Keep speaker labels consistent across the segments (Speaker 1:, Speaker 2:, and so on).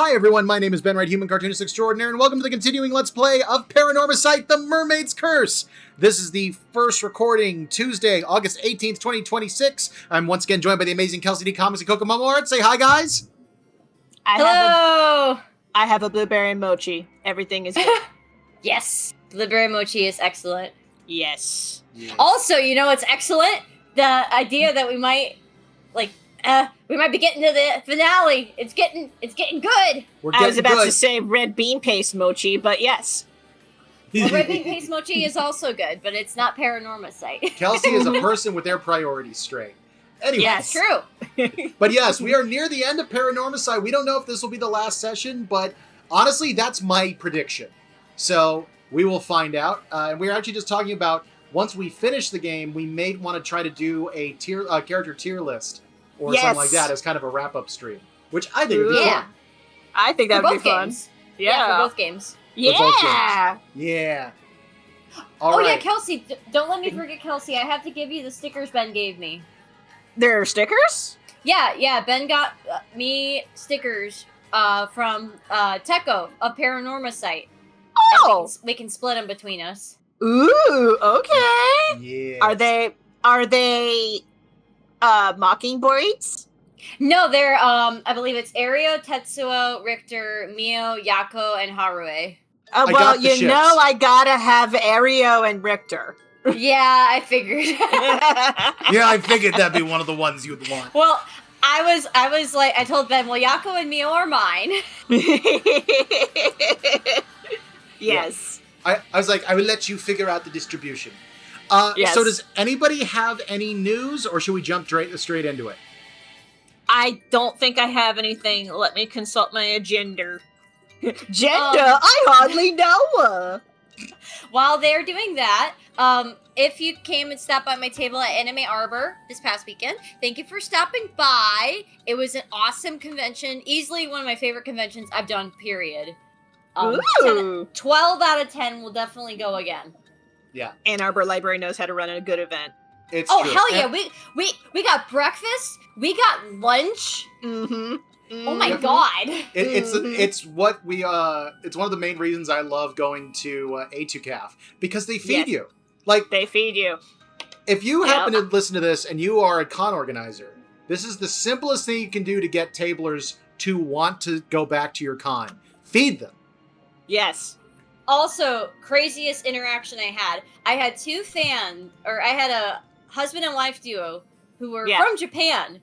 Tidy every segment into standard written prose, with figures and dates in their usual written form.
Speaker 1: Hi everyone, my name is Ben Wright, Human Cartoonist Extraordinaire, and welcome to the continuing Let's Play of Paranormasight, The Mermaid's Curse! This is the first recording, Tuesday, August 18th, 2026. I'm once again joined by the amazing Kelsey D. Comics and Kokomomo Art. Say hi, guys!
Speaker 2: Hello! I have a blueberry mochi. Everything is good.
Speaker 3: Yes! Blueberry mochi is excellent.
Speaker 2: Yes.
Speaker 3: Also, you know what's excellent? The idea that we might, we might be getting to the finale. It's getting good.
Speaker 2: I was about to say red bean paste mochi, but yes.
Speaker 3: Well, red bean paste mochi is also good, but it's not Paranormasight.
Speaker 1: Kelsey is a person with their priorities straight. Anyway.
Speaker 3: Yes, true.
Speaker 1: But yes, we are near the end of Paranormasight. We don't know if this will be the last session, but honestly, that's my prediction. So we will find out. And we're actually just talking about once we finish the game, we may want to try to do a character tier list or something like that as kind of a wrap-up stream, which I think would be fun.
Speaker 2: I think that would be fun.
Speaker 3: Games. Yeah, for both games.
Speaker 2: Yeah!
Speaker 1: Yeah.
Speaker 3: Yeah, Kelsey, don't let me forget Kelsey. I have to give you the stickers Ben gave me.
Speaker 2: There are stickers?
Speaker 3: Yeah, Ben got me stickers from Techo of Paranormasight.
Speaker 2: Oh!
Speaker 3: We can split them between us.
Speaker 2: Ooh, okay.
Speaker 1: Yeah.
Speaker 2: Are they mockingbirds?
Speaker 3: No, they're I believe it's Ario, Tetsuo, Richter, Mio, Yako, and Harue.
Speaker 2: Well, you know I gotta have Ario and Richter.
Speaker 3: Yeah, I figured.
Speaker 1: Yeah, I figured that'd be one of the ones you'd want.
Speaker 3: Well, I was like, I told Ben, well, Yako and Mio are mine.
Speaker 2: Yes.
Speaker 1: I was like, I will let you figure out the distribution.
Speaker 2: Yes.
Speaker 1: So does anybody have any news, or should we jump straight into it?
Speaker 2: I don't think I have anything. Let me consult my agenda. I hardly know.
Speaker 3: While they're doing that, if you came and stopped by my table at Anime Arbor this past weekend, thank you for stopping by. It was an awesome convention. Easily one of my favorite conventions I've done, period. 12 out of 10 will definitely go again.
Speaker 1: Yeah.
Speaker 2: Ann Arbor Library knows how to run a good event.
Speaker 1: It's true.
Speaker 3: Hell yeah. We got breakfast. We got lunch.
Speaker 2: Mm-hmm.
Speaker 3: Oh my god.
Speaker 1: It's what we it's one of the main reasons I love going to A2CAF, because they feed you. Like,
Speaker 2: they feed you.
Speaker 1: If you happen to listen to this and you are a con organizer, this is the simplest thing you can do to get tablers to want to go back to your con. Feed them.
Speaker 2: Yes.
Speaker 3: Also, craziest interaction I had. I had I had a husband and wife duo who were from Japan.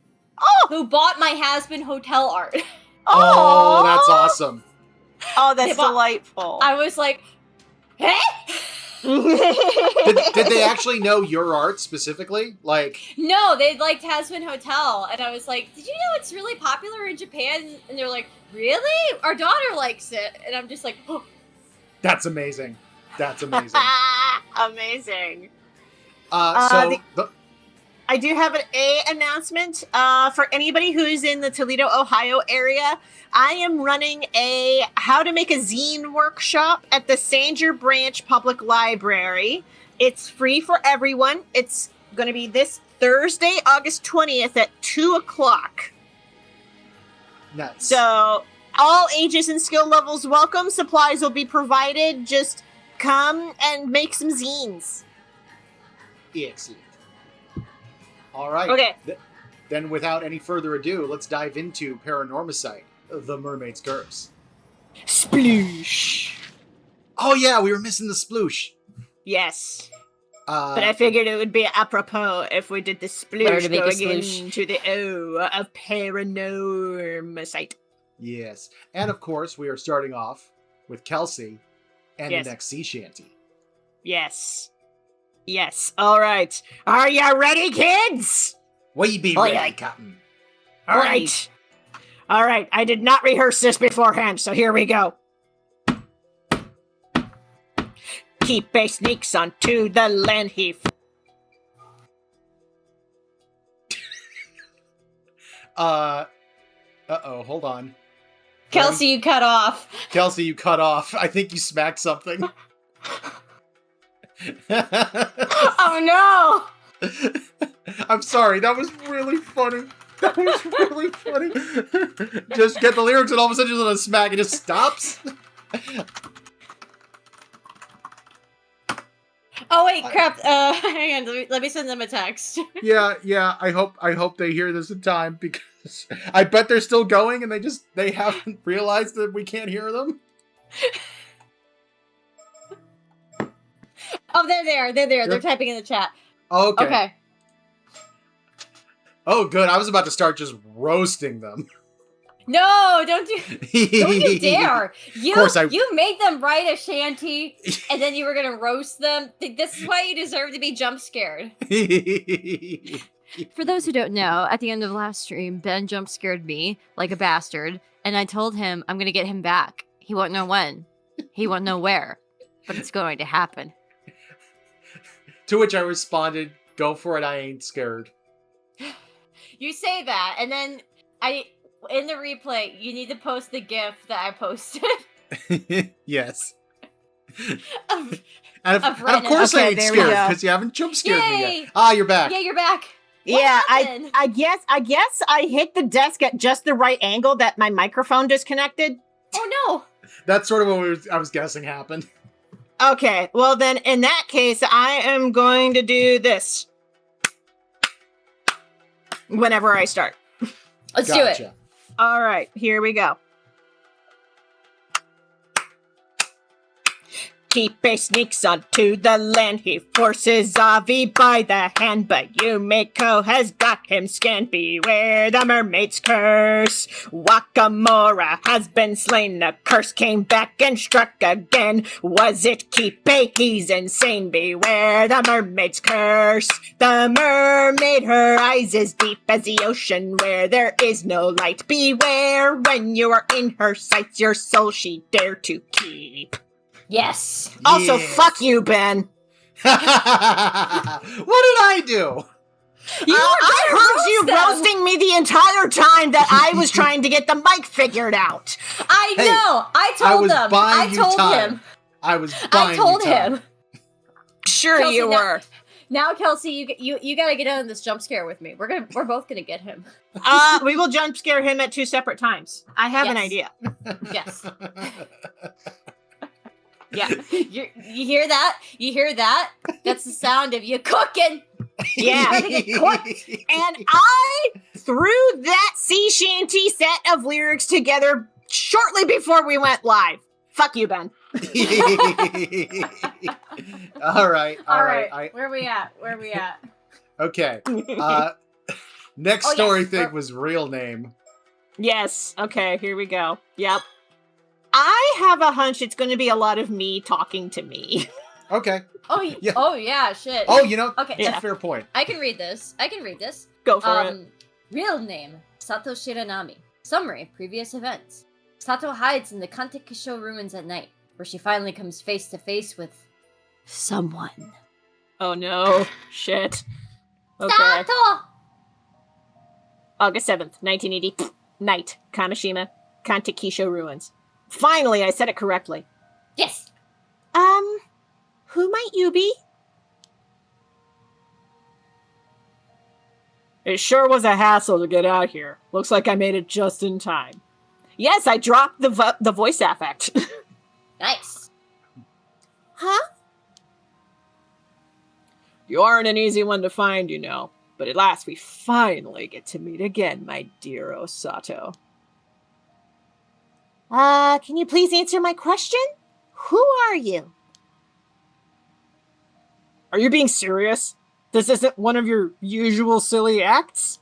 Speaker 3: Who bought my has-been hotel art.
Speaker 1: Oh, that's awesome.
Speaker 2: Oh, that's delightful.
Speaker 3: I was like, hey?
Speaker 1: did they actually know your art specifically?
Speaker 3: No, they liked Has-Been Hotel, and I was like, did you know it's really popular in Japan? And they're like, really? Our daughter likes it. And I'm just like, oh.
Speaker 1: That's amazing. That's amazing.
Speaker 2: Amazing.
Speaker 1: I
Speaker 2: do have an announcement for anybody who's in the Toledo, Ohio area. I am running a how to make a zine workshop at the Sanger Branch Public Library. It's free for everyone. It's going to be this Thursday, August 20th at 2:00.
Speaker 1: Nice.
Speaker 2: So all ages and skill levels welcome. Supplies will be provided. Just come and make some zines.
Speaker 1: Excellent. All right.
Speaker 2: Okay.
Speaker 1: Then without any further ado, let's dive into Paranormasight, The Mermaid's Curse.
Speaker 2: Sploosh.
Speaker 1: Oh yeah, we were missing the sploosh.
Speaker 2: Yes. But I figured it would be apropos if we did the sploosh going into the O of Paranormasight.
Speaker 1: Yes. And of course, we are starting off with Kelsey and the next sea shanty.
Speaker 2: Yes. Yes. All right. Are you ready, kids?
Speaker 1: We be ready, Captain.
Speaker 2: All right. All right. I did not rehearse this beforehand, so here we go. Keep a sneaks onto the land heath.
Speaker 1: Uh-oh, hold on.
Speaker 3: Kelsey, you cut off.
Speaker 1: Kelsey, you cut off. I think you smacked something.
Speaker 3: Oh no!
Speaker 1: I'm sorry, that was really funny. That was really funny. Just get the lyrics and all of a sudden you're gonna smack. It just stops.
Speaker 3: Oh wait, crap. Hang on. Let me send them a text.
Speaker 1: Yeah. I hope they hear this in time because I bet they're still going and they haven't realized that we can't hear them.
Speaker 3: Oh, they're there. They're there.
Speaker 1: Yep.
Speaker 3: They're typing in the chat.
Speaker 1: Okay. Oh, good. I was about to start just roasting them.
Speaker 3: No, don't you dare. You made them write a shanty and then you were going to roast them. This is why you deserve to be jump scared. For those who don't know, at the end of last stream, Ben jump scared me like a bastard, and I told him I'm going to get him back. He won't know when. He won't know where. But it's going to happen.
Speaker 1: To which I responded, go for it, I ain't scared.
Speaker 3: You say that, and then in the replay, you need to post the GIF that I posted.
Speaker 1: Yes.
Speaker 3: of
Speaker 1: of course I ain't scared, because you haven't jump scared me yet. Ah, you're back.
Speaker 3: Yeah, you're back.
Speaker 2: I guess I hit the desk at just the right angle that my microphone disconnected.
Speaker 3: Oh no.
Speaker 1: That's sort of what I was guessing happened.
Speaker 2: Okay, well then, in that case, I am going to do this. Whenever I start.
Speaker 3: Let's do it.
Speaker 2: All right, here we go. Kipe sneaks onto the land. He forces Avi by the hand, but Yumiko has got him scanned. Beware the mermaid's curse. Wakamura has been slain. The curse came back and struck again. Was it Kipe? He's insane. Beware the mermaid's curse. The mermaid, her eyes as deep as the ocean where there is no light. Beware when you are in her sights. Your soul she dare to keep.
Speaker 3: Yes.
Speaker 2: Also, fuck you, Ben.
Speaker 1: What did I do?
Speaker 2: I heard you roasting me the entire time that I was trying to get the mic figured out.
Speaker 3: I know. I told him. I told him.
Speaker 2: Sure,
Speaker 3: Kelsey,
Speaker 2: you were.
Speaker 3: Now, Kelsey, you got to get on this jump scare with me. We're both gonna get him.
Speaker 2: We will jump scare him at 2 separate times. I have an idea.
Speaker 3: Yes. Yeah. You hear that? You hear that? That's the sound of you cooking.
Speaker 2: Yeah. And I threw that sea shanty set of lyrics together shortly before we went live. Fuck you, Ben.
Speaker 1: All right.
Speaker 3: Where are we at?
Speaker 1: Okay. Next story thing was real name.
Speaker 2: Yes. Okay, here we go. Yep. I have a hunch it's going to be a lot of me talking to me.
Speaker 1: Okay.
Speaker 3: Oh, yeah. Oh, yeah, shit.
Speaker 1: Oh, you know,
Speaker 3: okay,
Speaker 1: that's a fair point.
Speaker 3: I can read this.
Speaker 2: Go for it.
Speaker 3: Real name, Sato Shiranami. Summary, previous events. Sato hides in the Kantekisho ruins at night, where she finally comes face to face with someone.
Speaker 2: Oh no. Shit. Okay.
Speaker 3: Sato!
Speaker 2: August 7th, 1980. Night. Kamishima. Kantekisho ruins. Finally, I said it correctly.
Speaker 3: Yes.
Speaker 2: Who might you be? It sure was a hassle to get out here. Looks like I made it just in time. Yes, I dropped the voice affect.
Speaker 3: Nice.
Speaker 2: Huh? You aren't an easy one to find, you know. But at last we finally get to meet again, my dear Osato. Can you please answer my question? Who are you? Are you being serious? This isn't one of your usual silly acts?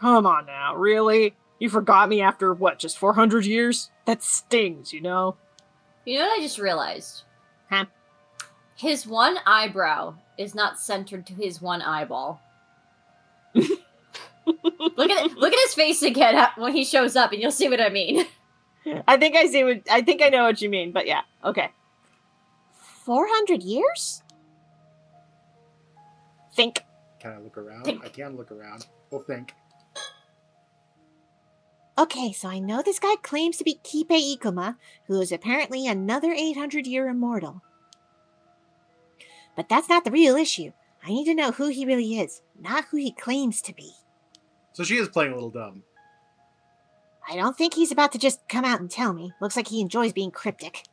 Speaker 2: Come on now, really? You forgot me after, what, just 400 years? That stings, you know?
Speaker 3: You know what I just realized?
Speaker 2: Huh?
Speaker 3: His one eyebrow is not centered to his one eyeball. Look at his face again when he shows up, and you'll see what I mean. I think I know what you mean, but yeah, okay. 400 years? Think.
Speaker 1: Can I look around?
Speaker 3: Think.
Speaker 1: I can look around. We'll think.
Speaker 2: Okay, so I know this guy claims to be Kipe Ikuma, who is apparently another 800-year immortal. But that's not the real issue. I need to know who he really is, not who he claims to be.
Speaker 1: So she is playing a little dumb.
Speaker 2: I don't think he's about to just come out and tell me. Looks like he enjoys being cryptic.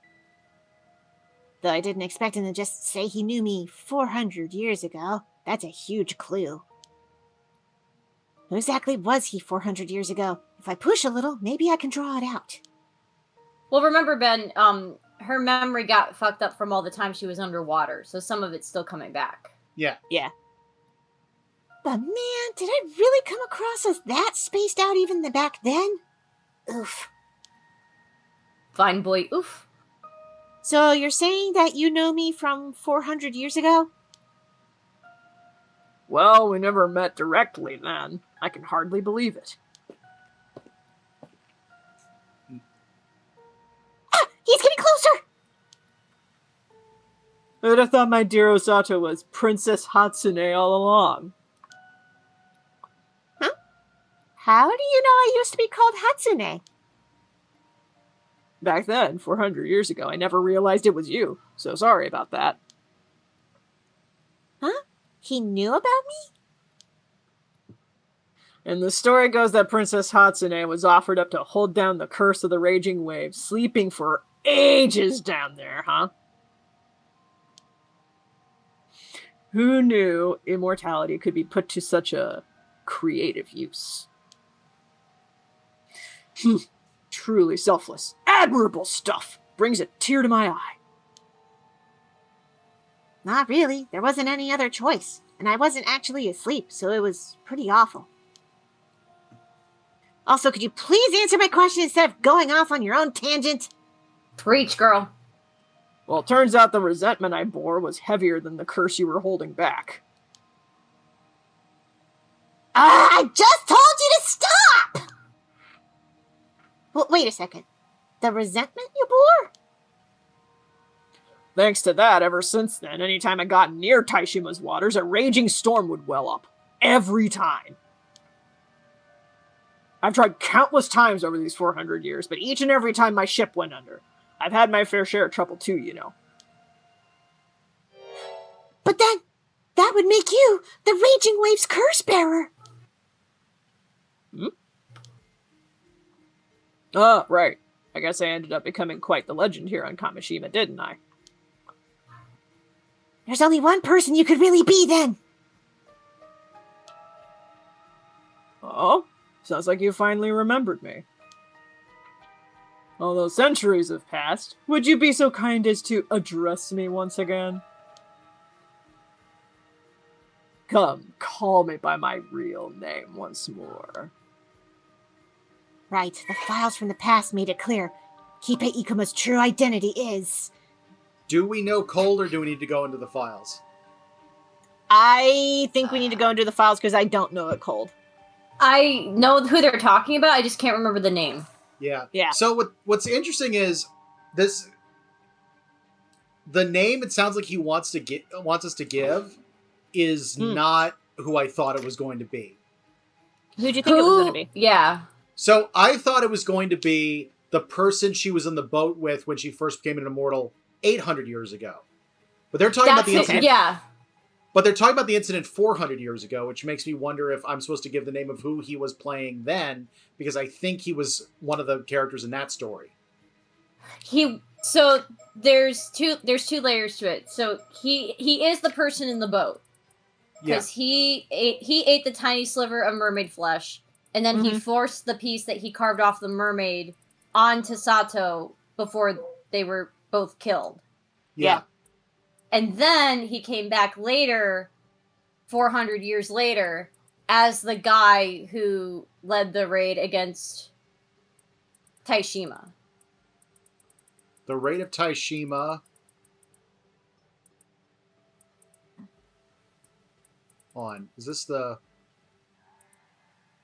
Speaker 2: Though I didn't expect him to just say he knew me 400 years ago. That's a huge clue. Who exactly was he 400 years ago? If I push a little, maybe I can draw it out.
Speaker 3: Well, remember, Ben, her memory got fucked up from all the time she was underwater, so some of it's still coming back.
Speaker 1: Yeah.
Speaker 2: Yeah. But man, did I really come across as that spaced out even back then? Oof.
Speaker 3: Fine boy, oof.
Speaker 2: So you're saying that you know me from 400 years ago?
Speaker 4: Well, we never met directly then. I can hardly believe it.
Speaker 2: Ah! He's getting closer!
Speaker 4: I'd have thought my dear Osato was Princess Hatsune all along.
Speaker 2: Huh? How do you know I used to be called Hatsune?
Speaker 4: Back then, 400 years ago, I never realized it was you, so sorry about that.
Speaker 2: Huh? He knew about me?
Speaker 4: And the story goes that Princess Hatsune was offered up to hold down the curse of the raging waves, sleeping for ages down there, huh? Who knew immortality could be put to such a creative use? Truly selfless, admirable stuff. Brings a tear to my eye.
Speaker 2: Not really. There wasn't any other choice. And I wasn't actually asleep, so it was pretty awful. Also, could you please answer my question instead of going off on your own tangent?
Speaker 3: Preach, girl.
Speaker 4: Well, it turns out the resentment I bore was heavier than the curse you were holding back.
Speaker 2: I just told you to stop! Well, wait a second. The resentment you bore?
Speaker 4: Thanks to that, ever since then, anytime I got near Taishima's waters, a raging storm would well up. Every time. I've tried countless times over these 400 years, but each and every time my ship went under. I've had my fair share of trouble too, you know.
Speaker 2: But then, that would make you the Raging Waves curse bearer.
Speaker 4: Ah, right. I guess I ended up becoming quite the legend here on Kamishima, didn't I?
Speaker 2: There's only one person you could really be then.
Speaker 4: Oh? Sounds like you finally remembered me. Although centuries have passed, would you be so kind as to address me once again? Come, call me by my real name once more.
Speaker 2: Right, the files from the past made it clear. Kipe Ikuma's true identity is...
Speaker 1: Do we know Cold, or do we need to go into the files?
Speaker 2: I think we need to go into the files because I don't know it cold.
Speaker 3: I know who they're talking about, I just can't remember the name.
Speaker 1: Yeah.
Speaker 2: Yeah.
Speaker 1: So what's interesting is this. The name it sounds like he wants us to give is not who I thought it was going to be.
Speaker 2: Who'd you think it was going to be?
Speaker 3: Yeah.
Speaker 1: So I thought it was going to be the person she was in the boat with when she first became an immortal 800 years ago. But they're talking about the incident.
Speaker 3: Yeah.
Speaker 1: But they're talking about the incident 400 years ago, which makes me wonder if I'm supposed to give the name of who he was playing then, because I think he was one of the characters in that story.
Speaker 3: So there's two layers to it. So he is the person in the boat. Because he ate the tiny sliver of mermaid flesh, and then he forced the piece that he carved off the mermaid onto Sato before they were both killed.
Speaker 1: Yeah.
Speaker 3: And then he came back later, 400 years later, as the guy who led the raid against Taishima.
Speaker 1: The raid of Taishima. On. Is this the...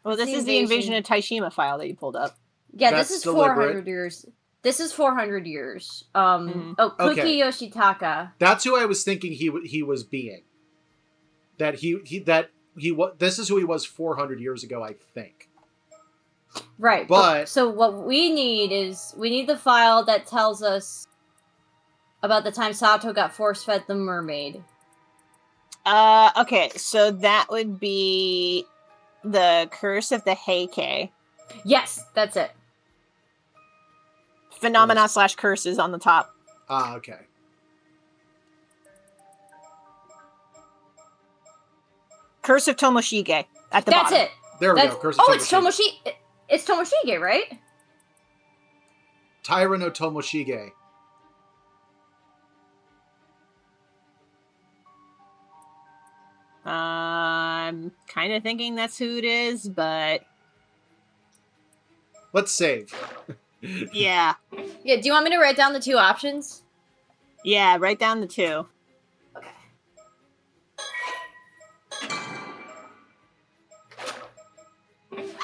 Speaker 2: Well, this is the Invasion of Taishima file that you pulled up.
Speaker 3: Yeah,
Speaker 1: That's
Speaker 3: this is
Speaker 1: deliberate.
Speaker 3: 400 years. This is 400 years. Oh, Kuki
Speaker 1: Okay.
Speaker 3: Yoshitaka.
Speaker 1: That's who I was thinking he was being. This is who he was 400 years ago, I think.
Speaker 3: Right.
Speaker 1: But
Speaker 3: so what we need is the file that tells us about the time Sato got force-fed the mermaid.
Speaker 2: Okay, so that would be the Curse of the Heike.
Speaker 3: Yes, that's it.
Speaker 2: Phenomena / curse is on the top.
Speaker 1: Ah, okay.
Speaker 2: Curse of Tomoshige at the
Speaker 3: That's
Speaker 2: bottom.
Speaker 3: it.
Speaker 1: There we
Speaker 3: That's,
Speaker 1: go. Curse of
Speaker 3: it's Tomoshige. It's Tomoshige, right?
Speaker 1: Taira no Tomoshige.
Speaker 2: I'm kind of thinking that's who it is, but
Speaker 1: Let's save.
Speaker 2: yeah.
Speaker 3: Yeah. Do you want me to write down the two options?
Speaker 2: Yeah, write down the two.
Speaker 3: Okay.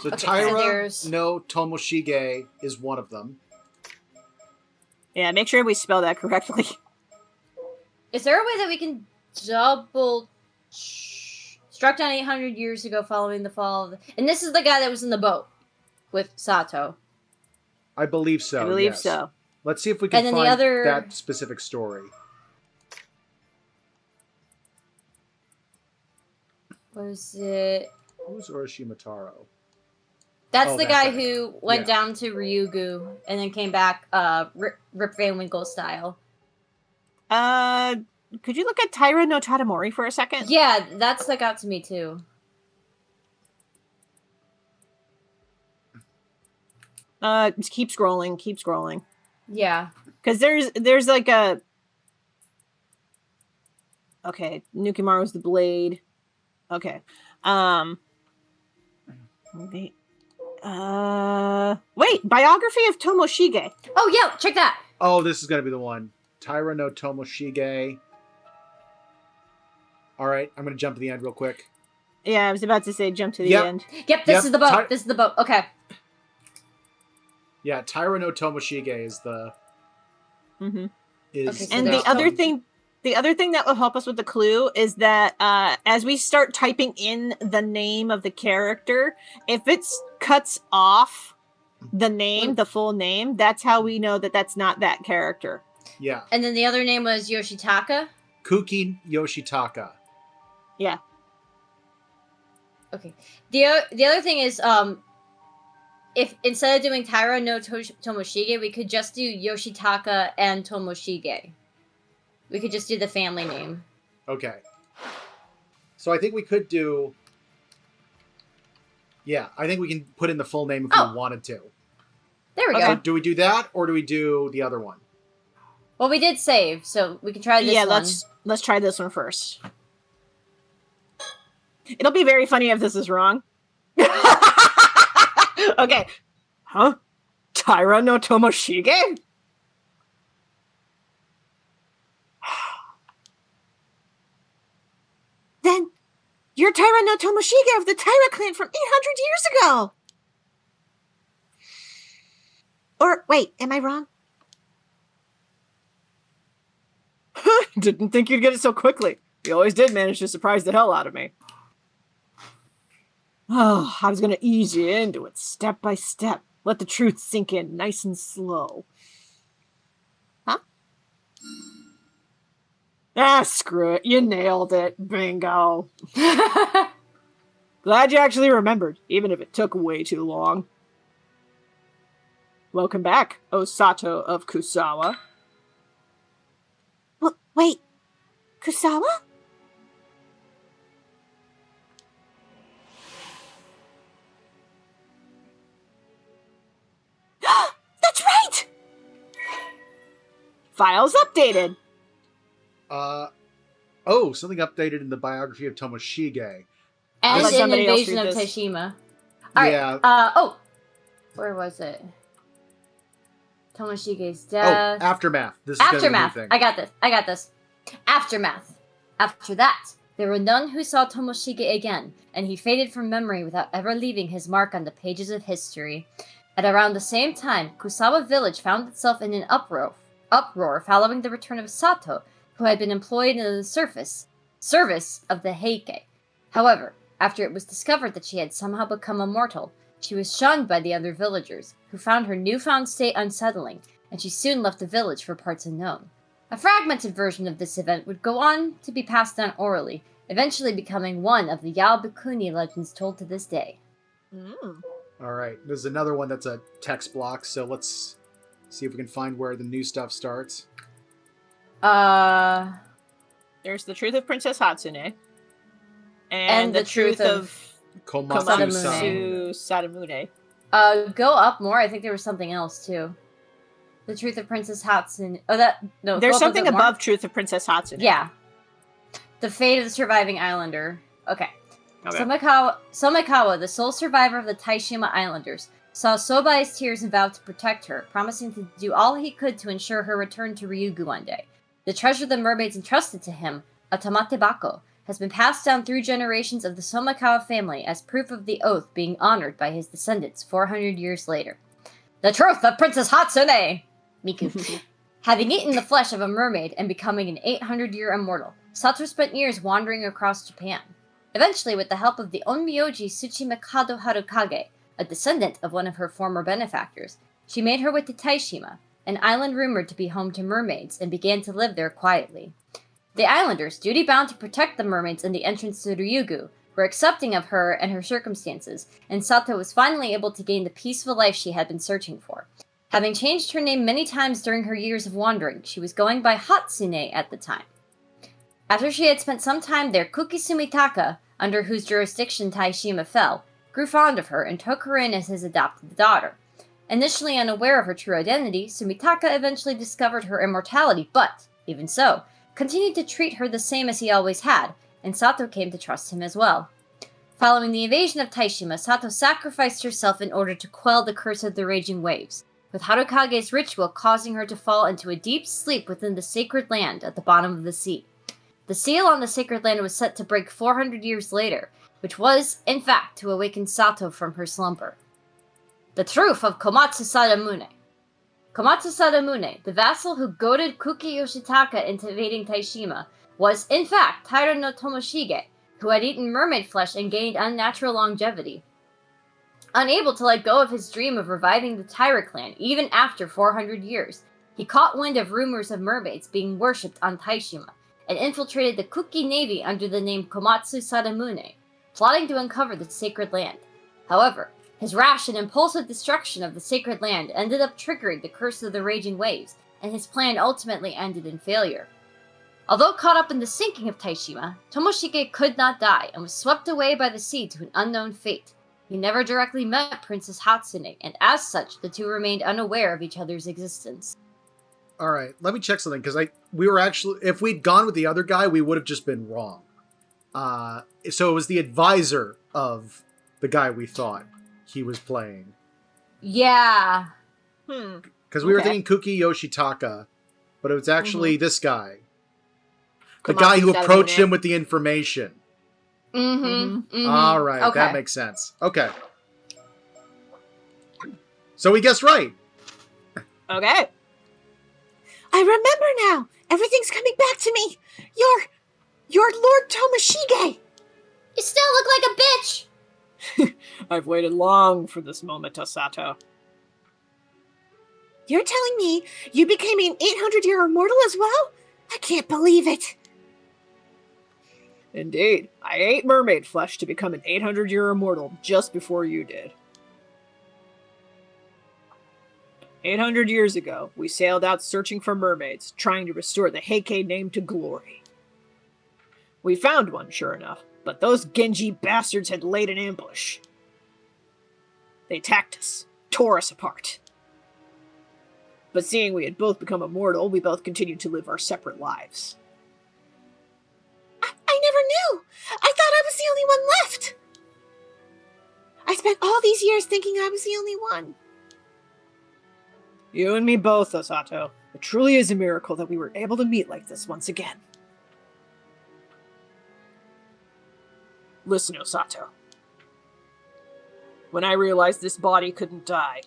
Speaker 1: So
Speaker 3: Okay, so
Speaker 1: Taira
Speaker 3: there's-
Speaker 1: no Tomoshige is one of them.
Speaker 2: Yeah, make sure we spell that correctly.
Speaker 3: Is there a way that we can double struck down 800 years ago following the fall of the... And this is the guy that was in the boat with Sato.
Speaker 1: I believe so.
Speaker 2: I believe
Speaker 1: yes.
Speaker 2: so.
Speaker 1: Let's see if we can
Speaker 3: And then the
Speaker 1: find
Speaker 3: other-
Speaker 1: that specific story.
Speaker 3: Was it...
Speaker 1: Who's Oroshima Taro?
Speaker 3: That's
Speaker 1: Oh,
Speaker 3: the
Speaker 1: that
Speaker 3: guy
Speaker 1: guy.
Speaker 3: who went
Speaker 1: Yeah.
Speaker 3: down to Ryugu and then came back Rip Van Winkle style.
Speaker 2: Could you look at Taira no Tatamori for a second?
Speaker 3: Yeah, that stuck out to me too.
Speaker 2: Just keep scrolling.
Speaker 3: Yeah.
Speaker 2: Because there's like a... Okay, Nukimaru's the blade. Okay. Wait, biography of Tomoshige.
Speaker 3: Oh, yeah, check that.
Speaker 1: Oh, this is going to be the one. Taira no Tomoshige. All right, I'm going to jump to the end real quick.
Speaker 2: Yeah, I was about to say jump to the
Speaker 1: Yep.
Speaker 2: end.
Speaker 3: Yep, this
Speaker 1: Yep,
Speaker 3: is the boat.
Speaker 1: Ty-
Speaker 3: This is the boat. Okay.
Speaker 1: Yeah, Taira no Tomoshige is the...
Speaker 2: Mm-hmm.
Speaker 1: Is
Speaker 3: Okay, so
Speaker 2: And
Speaker 3: there's
Speaker 2: the other
Speaker 3: some-
Speaker 2: thing, that will help us with the clue is that as we start typing in the name of the character, if it cuts off the name, the full name, that's how we know that that's not that character.
Speaker 1: Yeah.
Speaker 3: And then the other name was Yoshitaka.
Speaker 1: Kuki Yoshitaka.
Speaker 2: Yeah.
Speaker 3: Okay. The other thing is, if instead of doing Taira no Tomoshige, we could just do Yoshitaka and Tomoshige. We could just do the family name.
Speaker 1: Okay. So I think we could do... Yeah, I think we can put in the full name if we wanted to.
Speaker 3: There we
Speaker 2: Okay.
Speaker 3: go.
Speaker 1: Do we do that, or do we do the other one?
Speaker 3: Well, we did save, so we can try this
Speaker 2: Yeah,
Speaker 3: one.
Speaker 2: let's try this one first. It'll be very funny if this is wrong. Okay. Huh? Taira no Tomoshige? Then you're Taira no Tomoshige of the Taira clan from 800 years ago! Or, wait, am I wrong? Didn't think you'd get it so quickly. You always did manage to surprise the hell out of me. Oh, I was going to ease you into it step by step. Let the truth sink in nice and slow. Huh? Ah, screw it. You nailed it. Bingo. Glad you actually remembered, even if it took way too long. Welcome back, Osato of Kusawa. Wait, Kusawa? That's right! Files updated.
Speaker 1: Oh, something updated in the biography of Tomoshige.
Speaker 3: And
Speaker 2: Let
Speaker 3: an
Speaker 2: somebody else
Speaker 3: invasion
Speaker 2: read
Speaker 3: of
Speaker 2: this.
Speaker 3: Taishima. Alright,
Speaker 1: Yeah.
Speaker 3: where was it? Tomoshige's
Speaker 1: Oh,
Speaker 3: death.
Speaker 1: Aftermath. This is gonna be the new
Speaker 3: Aftermath.
Speaker 1: thing.
Speaker 3: I got this. Aftermath. After that, there were none who saw Tomoshige again, and he faded from memory without ever leaving his mark on the pages of history. At around the same time, Kusawa village found itself in an uproar following the return of Sato, who had been employed in the service of the Heike. However, after it was discovered that she had somehow become immortal, she was shunned by the other villagers, who found her newfound state unsettling, and she soon left the village for parts unknown. A fragmented version of this event would go on to be passed down orally, eventually becoming one of the Yao Bikuni legends told to this day.
Speaker 1: All right, there's another one that's a text block, so let's see if we can find where the new stuff starts.
Speaker 4: There's the truth of Princess Hatsune. And the truth of
Speaker 1: Komatsu
Speaker 4: Sadamune.
Speaker 3: Go up more. I think there was something else too. The truth of Princess Hatsune.
Speaker 4: There's something above truth of Princess Hatsune.
Speaker 3: Yeah. The fate of the surviving islander. Okay. Somikawa, the sole survivor of the Taishima Islanders, saw Sobai's tears and vowed to protect her, promising to do all he could to ensure her return to Ryugu one day. The treasure the mermaids entrusted to him, a tamatebako, has been passed down through generations of the Somikawa family as proof of the oath being honored by his descendants 400 years later. The truth of Princess Hatsune! Miku. Having eaten the flesh of a mermaid and becoming an 800-year immortal, Sato spent years wandering across Japan. Eventually, with the help of the Onmyoji Tsuchimikado Harukage, a descendant of one of her former benefactors, she made her way to Taishima, an island rumored to be home to mermaids, and began to live there quietly. The islanders, duty-bound to protect the mermaids in the entrance to Ryugu, were accepting of her and her circumstances, and Sato was finally able to gain the peaceful life she had been searching for. Having changed her name many times during her years of wandering, she was going by Hatsune at the time. After she had spent some time there, Kuki Sumitaka, under whose jurisdiction Taishima fell, grew fond of her and took her in as his adopted daughter. Initially unaware of her true identity, Sumitaka eventually discovered her immortality, but, even so, continued to treat her the same as he always had, and Sato came to trust him as well. Following the invasion of Taishima, Sato sacrificed herself in order to quell the curse of the raging waves, with Harukage's ritual causing her to fall into a deep sleep within the sacred land at the bottom of the sea. The seal on the sacred land was set to break 400 years later, which was, in fact, to awaken Sato from her slumber. The truth of Komatsu Sadamune. Komatsu Sadamune, the vassal who goaded Kuki Yoshitaka into invading Taishima, was, in fact, Taira no Tomoshige, who had eaten mermaid flesh and gained unnatural longevity. Unable to let go of his dream of reviving the Taira clan, even after 400 years, he caught wind of rumors of mermaids being worshipped on Taishima, and infiltrated the Kuki navy under the name Komatsu Sadamune, plotting to uncover the sacred land. However, his rash and impulsive destruction of the sacred land ended up triggering the curse of the raging waves, and his plan ultimately ended in failure. Although caught up in the sinking of Taishima, Tomoshige could not die and was swept away by the sea to an unknown fate. He never directly met Princess Hatsune, and as such, the two remained unaware of each other's existence.
Speaker 1: All right, let me check something, because we were actually, if we'd gone with the other guy, we would have just been wrong. So it was the advisor of the guy we thought he was playing.
Speaker 3: Yeah.
Speaker 1: Because we were thinking Kuki Yoshitaka, but it was actually this guy. The
Speaker 4: Komatsu
Speaker 1: guy who approached
Speaker 4: Sadamune.
Speaker 1: him with the information.
Speaker 3: Mm-hmm.
Speaker 1: All right,
Speaker 3: Okay.
Speaker 1: that makes sense. Okay. So we guessed right.
Speaker 4: Okay.
Speaker 2: I remember now. Everything's coming back to me. You're Lord Tomoshige.
Speaker 3: You still look like a bitch!
Speaker 4: I've waited long for this moment, Osato.
Speaker 2: You're telling me you became an 800-year immortal as well? I can't believe it.
Speaker 4: Indeed, I ate mermaid flesh to become an 800-year immortal just before you did. 800 years ago, we sailed out searching for mermaids, trying to restore the Heike name to glory. We found one, sure enough, but those Genji bastards had laid an ambush. They attacked us, tore us apart. But seeing we had both become immortal, we both continued to live our separate lives.
Speaker 2: I never knew. I thought I was the only one left. I spent all these years thinking I was the only one.
Speaker 4: You and me both, Osato. It truly is a miracle that we were able to meet like this once again. Listen, Osato. When I realized this body couldn't die,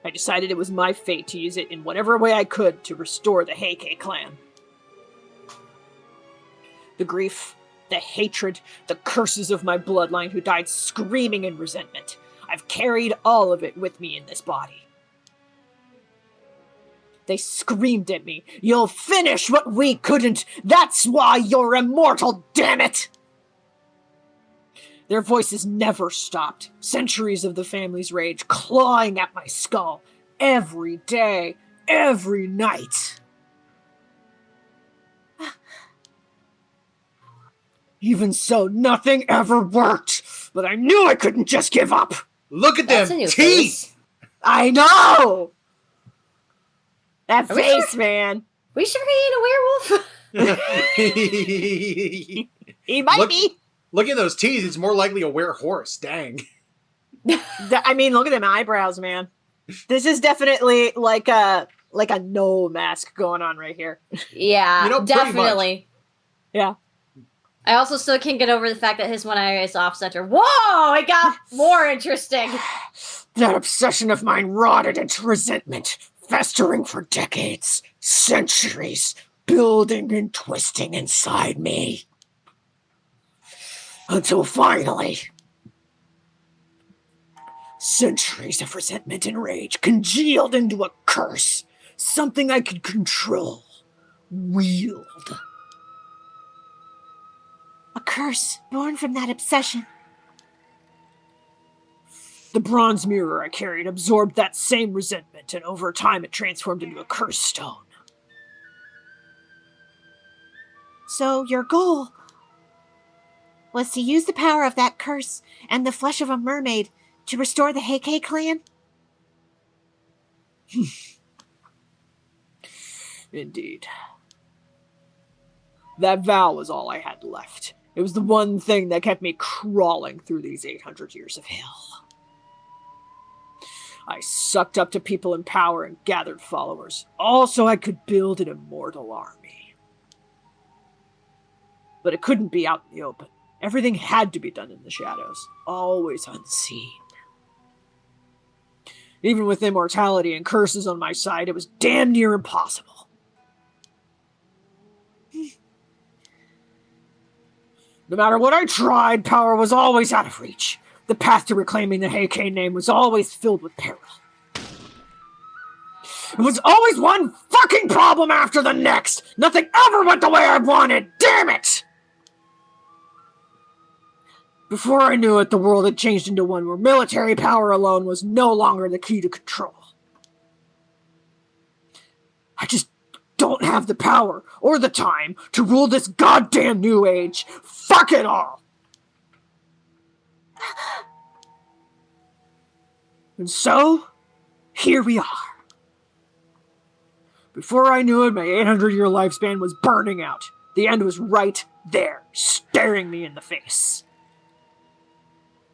Speaker 4: I decided it was my fate to use it in whatever way I could to restore the Heike clan. The grief, the hatred, the curses of my bloodline who died screaming in resentment. I've carried all of it with me in this body. They screamed at me, "You'll finish what we couldn't! That's why you're immortal, damn it!" Their voices never stopped. Centuries of the family's rage clawing at my skull. Every day, every night. Even so, nothing ever worked. But I knew I couldn't just give up.
Speaker 1: Look at
Speaker 3: That's
Speaker 1: them
Speaker 3: a new
Speaker 1: teeth!
Speaker 3: face.
Speaker 4: I know! That
Speaker 3: Are we
Speaker 4: face,
Speaker 3: sure?
Speaker 4: man.
Speaker 3: We sure he ain't a werewolf?
Speaker 4: He might
Speaker 1: Look-
Speaker 4: be.
Speaker 1: Look at those teeth. It's more likely a werehorse. Dang.
Speaker 4: I mean, look at them eyebrows, man. This is definitely like a no mask going on right here.
Speaker 3: Yeah,
Speaker 1: You know, pretty
Speaker 3: definitely.
Speaker 4: Yeah.
Speaker 3: I also still can't get over the fact that his one eye is off center. Whoa! It got more interesting.
Speaker 4: That obsession of mine rotted into resentment, festering for decades, centuries, building and twisting inside me. Until finally, centuries of resentment and rage congealed into a curse, something I could control, wield.
Speaker 2: A curse born from that obsession.
Speaker 4: The bronze mirror I carried absorbed that same resentment, and over time it transformed into a curse stone.
Speaker 2: So your goal was to use the power of that curse and the flesh of a mermaid to restore the Heike clan?
Speaker 4: Indeed. That vow was all I had left. It was the one thing that kept me crawling through these 800 years of hell. I sucked up to people in power and gathered followers, all so I could build an immortal army. But it couldn't be out in the open. Everything had to be done in the shadows, always unseen. Even with immortality and curses on my side, it was damn near impossible. No matter what I tried, power was always out of reach. The path to reclaiming the Heike name was always filled with peril. It was always one fucking problem after the next! Nothing ever went the way I wanted! Damn it! Before I knew it, the world had changed into one where military power alone was no longer the key to control. I just don't have the power or the time to rule this goddamn new age. Fuck it all! And so, here we are. Before I knew it, my 800-year lifespan was burning out. The end was right there, staring me in the face.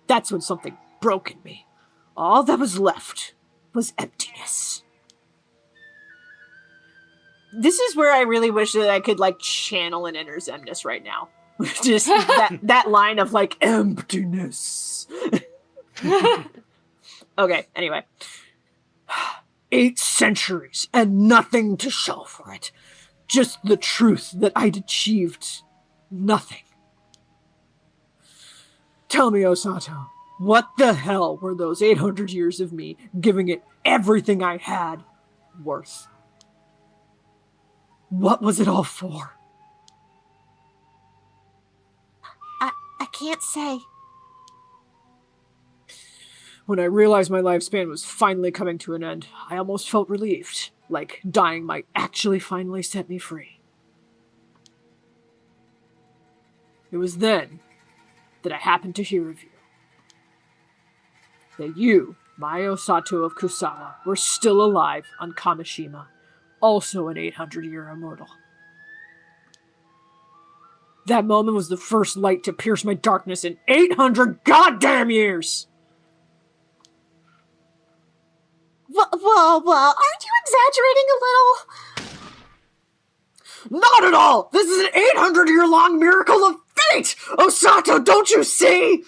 Speaker 4: That's when something broke in me. All that was left was emptiness.
Speaker 2: This is where I really wish that I could, like, channel an inner Zemnis right now. Just that line of, like, emptiness. Okay, anyway.
Speaker 4: 8 centuries and nothing to show for it. Just the truth that I'd achieved nothing. Tell me, Osato, what the hell were those 800 years of me giving it everything I had worth? What was it all for?
Speaker 2: I can't say.
Speaker 4: When I realized my lifespan was finally coming to an end, I almost felt relieved, like dying might actually finally set me free. It was then that I happened to hear of you. That you, Maio Sato of Kusawa, were still alive on Kamishima, also an 800-year immortal. That moment was the first light to pierce my darkness in 800 goddamn years!
Speaker 2: Well, aren't you exaggerating a little?
Speaker 4: Not at all! This is an 800-year-long miracle of fate! Osato, don't you see?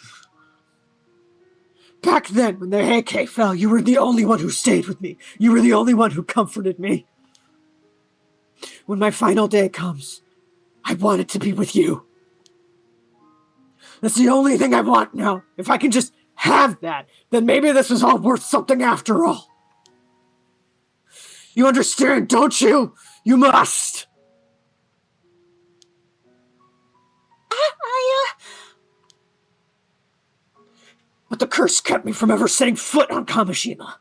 Speaker 4: Back then, when the Heike fell, you were the only one who stayed with me. You were the only one who comforted me. When my final day comes, I want it to be with you. That's the only thing I want now. If I can just have that, then maybe this was all worth something after all. You understand, don't you? You must! But the curse kept me from ever setting foot on Kamishima.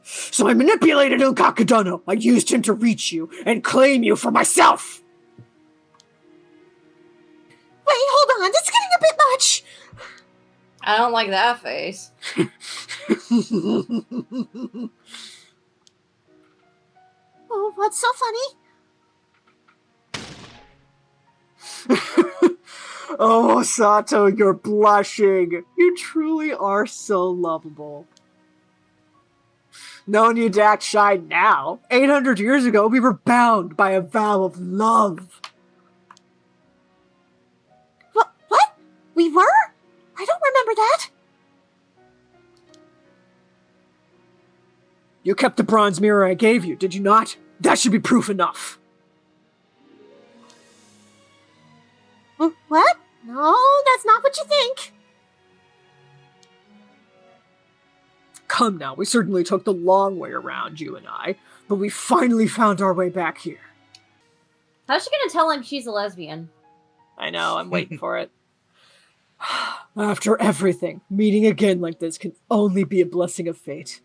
Speaker 4: So I manipulated Unkakudono. I used him to reach you and claim you for myself!
Speaker 2: Wait, hold on. It's getting a bit much.
Speaker 3: I don't like that face.
Speaker 2: Oh, what's so funny?
Speaker 4: Oh, Sato, you're blushing. You truly are so lovable. No need to act shy now. 800 years ago, we were bound by a vow of love.
Speaker 2: What? We were? I don't remember that.
Speaker 4: You kept the bronze mirror I gave you, did you not? That should be proof enough.
Speaker 2: What? No, that's not what you think.
Speaker 4: Come now, we certainly took the long way around, you and I, but we finally found our way back here.
Speaker 3: How's she gonna tell him she's a lesbian?
Speaker 4: I know, I'm waiting for it. After everything, meeting again like this can only be a blessing of fate.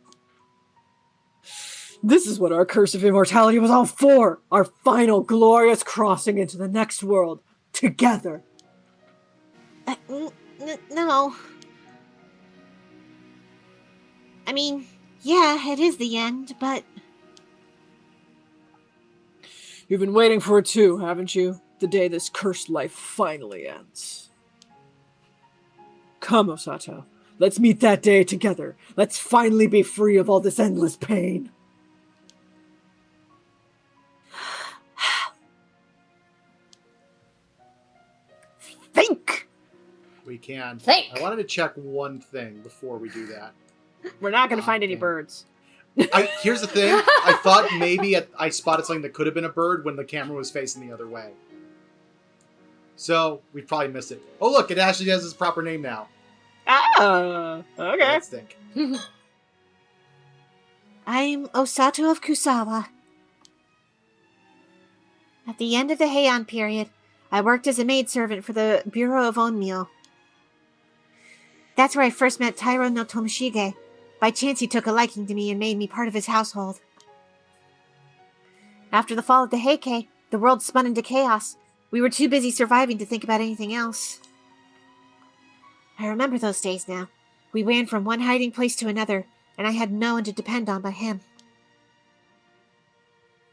Speaker 4: This is what our curse of immortality was all for! Our final glorious crossing into the next world, together.
Speaker 2: No. I mean, yeah, it is the end, but...
Speaker 4: You've been waiting for it too, haven't you? The day this cursed life finally ends. Come, Osato. Let's meet that day together. Let's finally be free of all this endless pain. Think!
Speaker 1: We can.
Speaker 3: Think.
Speaker 1: I wanted to check one thing before we do that.
Speaker 4: We're not going to find any
Speaker 1: Okay.
Speaker 4: birds.
Speaker 1: Here's the thing. I thought maybe I spotted something that could have been a bird when the camera was facing the other way. So, we probably missed it. Oh, look, it actually has its proper name now.
Speaker 4: Ah, okay.
Speaker 1: Let's think.
Speaker 2: I'm Osato of Kusawa. At the end of the Heian period, I worked as a maidservant for the Bureau of Own Meal. That's where I first met Tairo no Tomoshige. By chance he took a liking to me and made me part of his household. After the fall of the Heike, the world spun into chaos. We were too busy surviving to think about anything else. I remember those days now. We ran from one hiding place to another, and I had no one to depend on but him.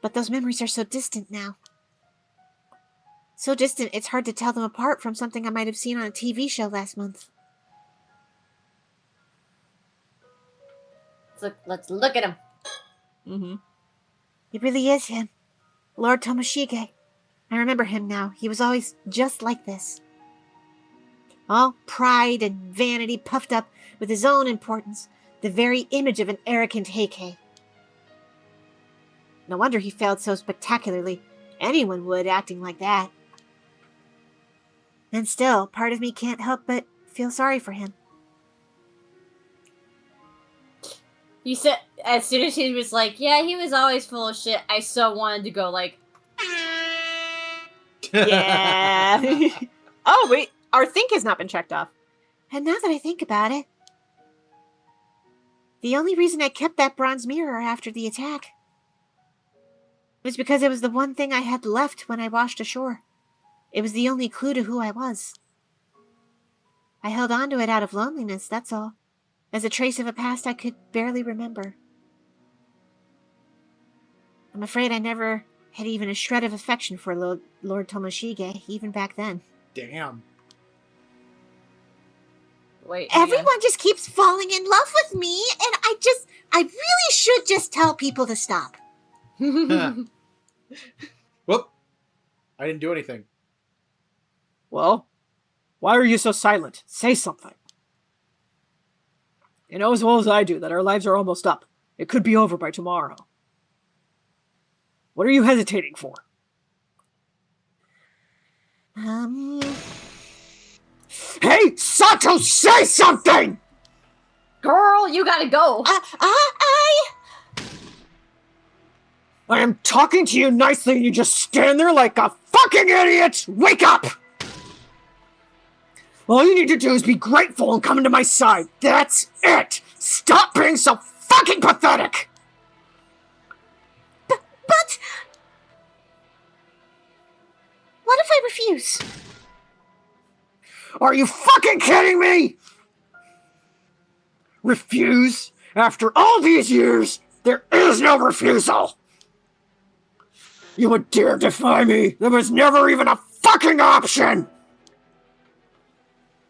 Speaker 2: But those memories are so distant now. So distant, it's hard to tell them apart from something I might have seen on a TV show last month.
Speaker 3: Let's look at him.
Speaker 4: Mm-hmm.
Speaker 2: It really is him. Lord Tomoshige. I remember him now. He was always just like this. All pride and vanity puffed up with his own importance. The very image of an arrogant Heike. No wonder he failed so spectacularly. Anyone would, acting like that. And still, part of me can't help but feel sorry for him.
Speaker 3: You said, as soon as he was like, yeah, he was always full of shit, I so wanted to go like...
Speaker 2: Yeah.
Speaker 4: Oh, wait. Our think has not been checked off.
Speaker 2: And now that I think about it, the only reason I kept that bronze mirror after the attack was because it was the one thing I had left when I washed ashore. It was the only clue to who I was. I held on to it out of loneliness, that's all, as a trace of a past I could barely remember. I'm afraid I never had even a shred of affection for Lord Tomoshige, even back then.
Speaker 1: Damn.
Speaker 3: Wait, hang on.
Speaker 2: Everyone just keeps falling in love with me, and I really should just tell people to stop.
Speaker 1: Whoop. I didn't do anything.
Speaker 4: Well, why are you so silent? Say something. You know as well as I do that our lives are almost up. It could be over by tomorrow. What are you hesitating for? Hey, Sato, say something!
Speaker 3: Girl, you gotta go.
Speaker 4: I am talking to you nicely and you just stand there like a fucking idiot! Wake up! All you need to do is be grateful and come into my side. That's it! Stop being so fucking pathetic!
Speaker 2: But... What if I refuse?
Speaker 4: Are you fucking kidding me? Refuse? After all these years, there is no refusal! You would dare defy me? There was never even a fucking option!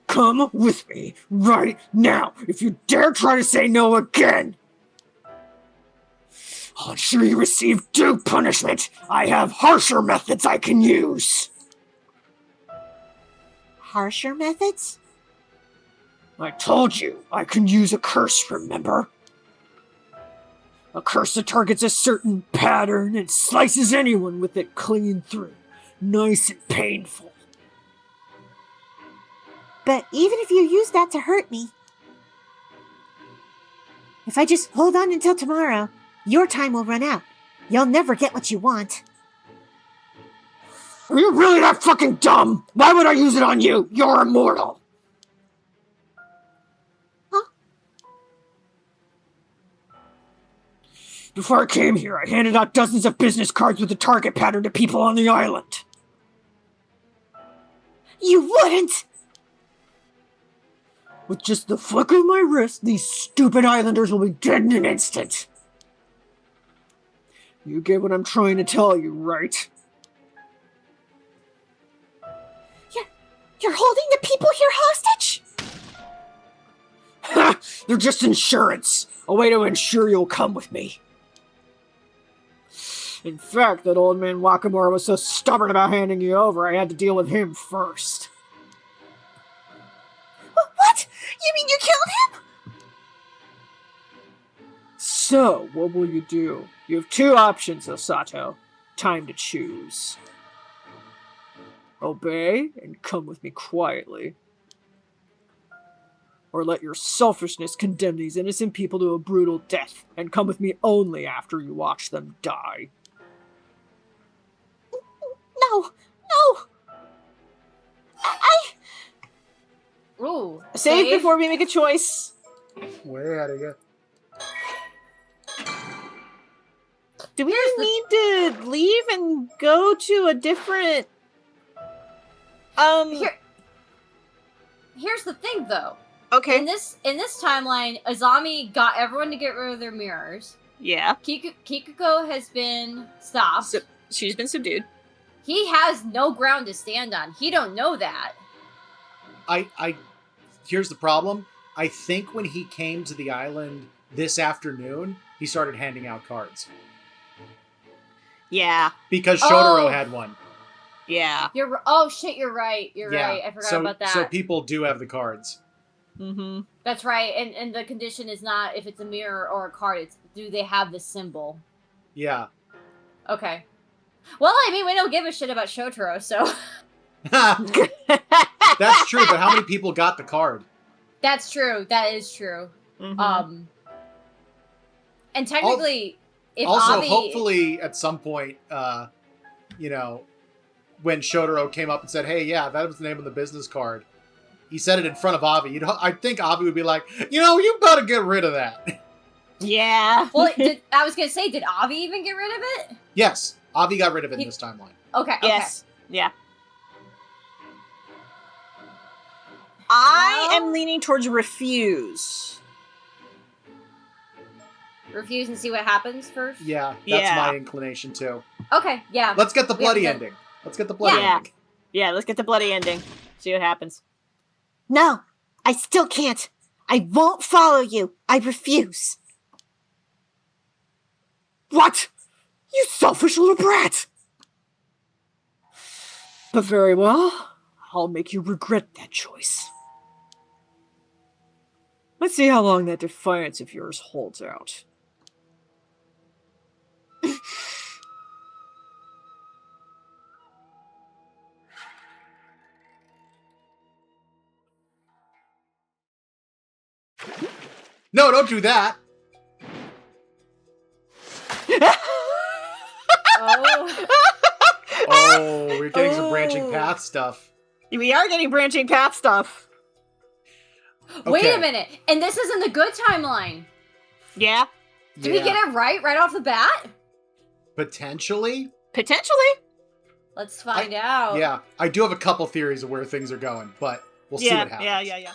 Speaker 4: Come with me right now if you dare try to say no again! I'll ensure you receive due punishment. I have harsher methods I can use.
Speaker 2: Harsher methods?
Speaker 4: I told you I can use a curse, remember? A curse that targets a certain pattern and slices anyone with it clean through. Nice and painful.
Speaker 2: But even if you use that to hurt me, if I just hold on until tomorrow, your time will run out. You'll never get what you want.
Speaker 4: Are you really that fucking dumb? Why would I use it on you? You're immortal. Before I came here, I handed out dozens of business cards with the target pattern to people on the island.
Speaker 2: You wouldn't!
Speaker 4: With just the flick of my wrist, these stupid islanders will be dead in an instant. You get what I'm trying to tell you, right?
Speaker 2: You're holding the people here hostage?
Speaker 4: Ha! They're just insurance. A way to ensure you'll come with me. In fact, that old man Wakamura was so stubborn about handing you over, I had to deal with him first.
Speaker 2: What? You mean you killed him?
Speaker 4: So, what will you do? You have two options, Osato. Time to choose. Obey and come with me quietly. Or let your selfishness condemn these innocent people to a brutal death, and come with me only after you watch them die.
Speaker 2: No!
Speaker 3: Ooh.
Speaker 4: Save before we make a choice.
Speaker 1: Way out of here.
Speaker 4: Do we need to leave and go to a different...
Speaker 3: Here's the thing, though.
Speaker 4: Okay.
Speaker 3: In this timeline, Azami got everyone to get rid of their mirrors.
Speaker 4: Yeah.
Speaker 3: Kikuko has been stopped.
Speaker 4: She's been subdued.
Speaker 3: He has no ground to stand on. He don't know that.
Speaker 1: Here's the problem. I think when he came to the island this afternoon, he started handing out cards.
Speaker 4: Yeah.
Speaker 1: Because Shotaro had one.
Speaker 4: Yeah.
Speaker 3: Oh shit, you're right. You're right. I forgot about that.
Speaker 1: So people do have the cards.
Speaker 4: Mm-hmm.
Speaker 3: That's right. And the condition is not if it's a mirror or a card, it's do they have the symbol?
Speaker 1: Yeah.
Speaker 3: Okay. Well, I mean, we don't give a shit about Shotaro, so...
Speaker 1: That's true, but how many people got the card?
Speaker 3: That's true. That is true.
Speaker 4: Mm-hmm.
Speaker 3: And technically, if
Speaker 1: also,
Speaker 3: Avi...
Speaker 1: hopefully, at some point, when Shotaro came up and said, "Hey, yeah, that was the name of the business card," he said it in front of Avi. I think Avi would be like, you better get rid of that.
Speaker 4: Yeah.
Speaker 3: Well, I was gonna say, did Avi even get rid of it?
Speaker 1: Yes, Avi got rid of it in this timeline.
Speaker 3: Okay.
Speaker 4: Yes. Yeah. I am leaning towards refuse.
Speaker 3: Refuse and see what happens first?
Speaker 1: Yeah, that's my inclination too.
Speaker 3: Okay, yeah.
Speaker 1: Let's get the bloody ending. Let's get the bloody ending.
Speaker 4: Yeah, let's get the bloody ending. See what happens.
Speaker 2: No, I still can't. I won't follow you. I refuse.
Speaker 4: What? You selfish little brat! But very well. I'll make you regret that choice. Let's see how long that defiance of yours holds out.
Speaker 1: No, don't do that.
Speaker 3: Oh.
Speaker 1: Oh, we're getting some branching path stuff.
Speaker 2: We are getting branching path stuff.
Speaker 3: Wait
Speaker 1: Okay.
Speaker 3: a minute. And this is in the good timeline.
Speaker 2: Yeah,
Speaker 3: Did we get it right off the bat?
Speaker 1: Potentially?
Speaker 2: potentially.
Speaker 3: Let's find out.
Speaker 1: Yeah, I do have a couple theories of where things are going, but we'll see what happens.
Speaker 2: Yeah.